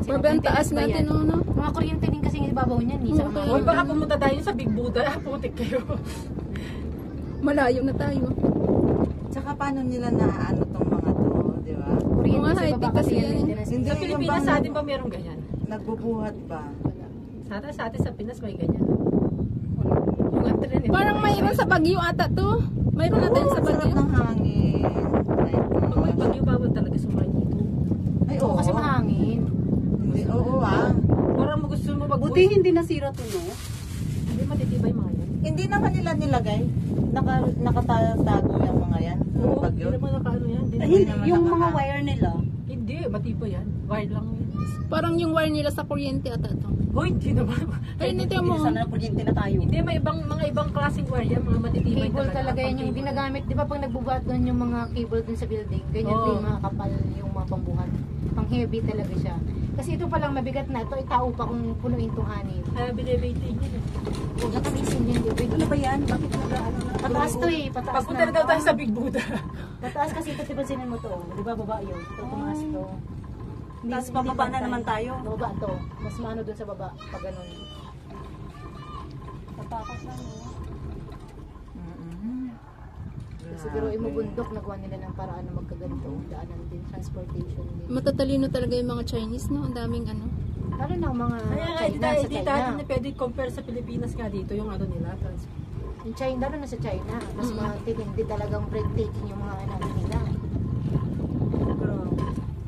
Sobrang taas natin, no? Mga kuryente din kasi yung ibabaw niyan. Huwag baka pumunta tayo sa Big Buddha. Putik kayo. Malayo na tayo. Tsaka paano nila naaano tong mga to, di ba? Kuryente sa baba kasi yan. Hindi, Sa Pilipinas sa atin ba meron ganyan? Nagbubuhat ba? Sa atin sa Pinas may ganyan. Yung antren. Parang mayroon sa Baguio ata to. Mayroon natin sa Sarap Baguio. ng hangin. Pag may bagyo, bawal talaga sumakay dito. Ay, Oo, kasi mahangin. Hindi, oo ah. Parang gusto mo mag- Buti hindi nasira to, no? Hindi matitibay mga yan. Hindi naman nila nilagay. Nakatago yung mga yan. Oo, Bagyo. hindi naman nakaano yan. Hindi Ay, naman- hindi, naman yung mga nakaka- wire nila. Hindi, matibay yan. Wire lang yan. Parang yung wire nila sa kuryente ata to. Hoy, hindi naman. Ay, hindi mo. Sana kuryente na tayo. Hindi, may mga ibang klaseng wire yan. Mga matitibay Cable talaga yan yung ginagamit. Di ba pag nagbubuhat doon yung mga cable dun sa building, ganyan din mga kapal yung mga pambuhat. Pang heavy talaga siya. Kasi ito palang mabigat na. Ito itao pa kung punuin itong hanin. Kaya binibaiting yun. Huwag na kamisin yun. Ano ba yan? Bakit nag-ano na? Pataas to eh. Pataas Pagpunta na daw tayo sa Big Buddha. Pataas kasi ito. Diba sinin mo to? Di ba baba yun? Ito tumaas to. Tapos bababa na naman tayo. Bababa to. Mas maano dun sa baba. Pag ganun. Tatakot na, no? Siguro imubundok. Nagawa nila ng paraan na magkaganto. Daanan din. Transportation din. Matatalino talaga yung mga Chinese, no? Ang daming ano. Lalo na ang mga Kaya nga, China sa hindi China. tayo na pwede compare sa Pilipinas nga dito yung ano nila. Yung China, lalo na sa China. Mas matitindi talagang breathtaking yung mga ano nila.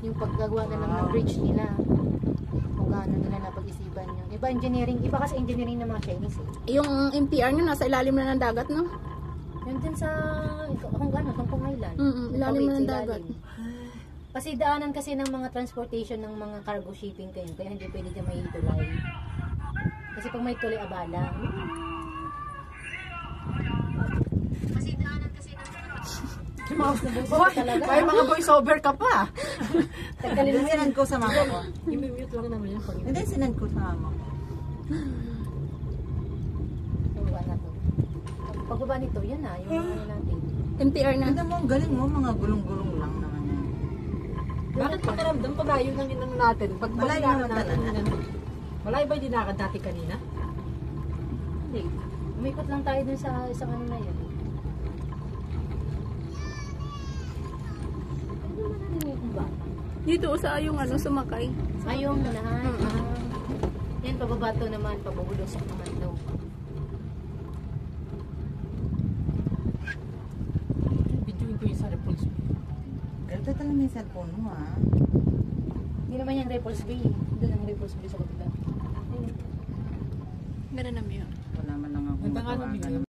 Yung paggagawa na ng bridge nila. Kung gaano nila napag-isipan yun. Iba engineering. Iba kasi engineering ng mga Chinese eh. Yung MTR nyo, nasa ilalim na ng dagat, no? Yun din sa kung gano'n, Tongkong Island. Ilalim na ng Sa dagat. Kasi daanan kasi ng mga transportation ng mga cargo shipping kayo. Kaya hindi pwede dyan may tulay. Kasi pag may tulay, abala. Kasi daanan kasi ng mga May mga voice over ka pa. Hindi, sinand ko sa mama ko. I-mute lang naman yan. Hindi, sinand ko sa mama ko. Pagbaba na to. Pagbaba nito, yan na. Yung ano natin. MTR na. Ganda mo, ang galing mo, mga gulong-gulong lang naman yan. Bakit pakiramdam palayo ng inano natin? Pag Malayo dinakad naman natin, talaga. inano? Malayo ba yung dinakad dati kanina? Hindi. Umikot lang tayo dun sa isang ano na yun. Ano naman natin yung bata? Dito sa yung ano, sumakay. Ayong unahan. Yan, pababato naman, pabubulusok naman daw. Videoin ko yung sa Repulse. Ito talaga may cellphone mo ah. Hindi naman yan Repulse B. Doon ang Repulse B sa kapila. Meron na yun. Wala man lang ako Ganda nga ng matawagan. video.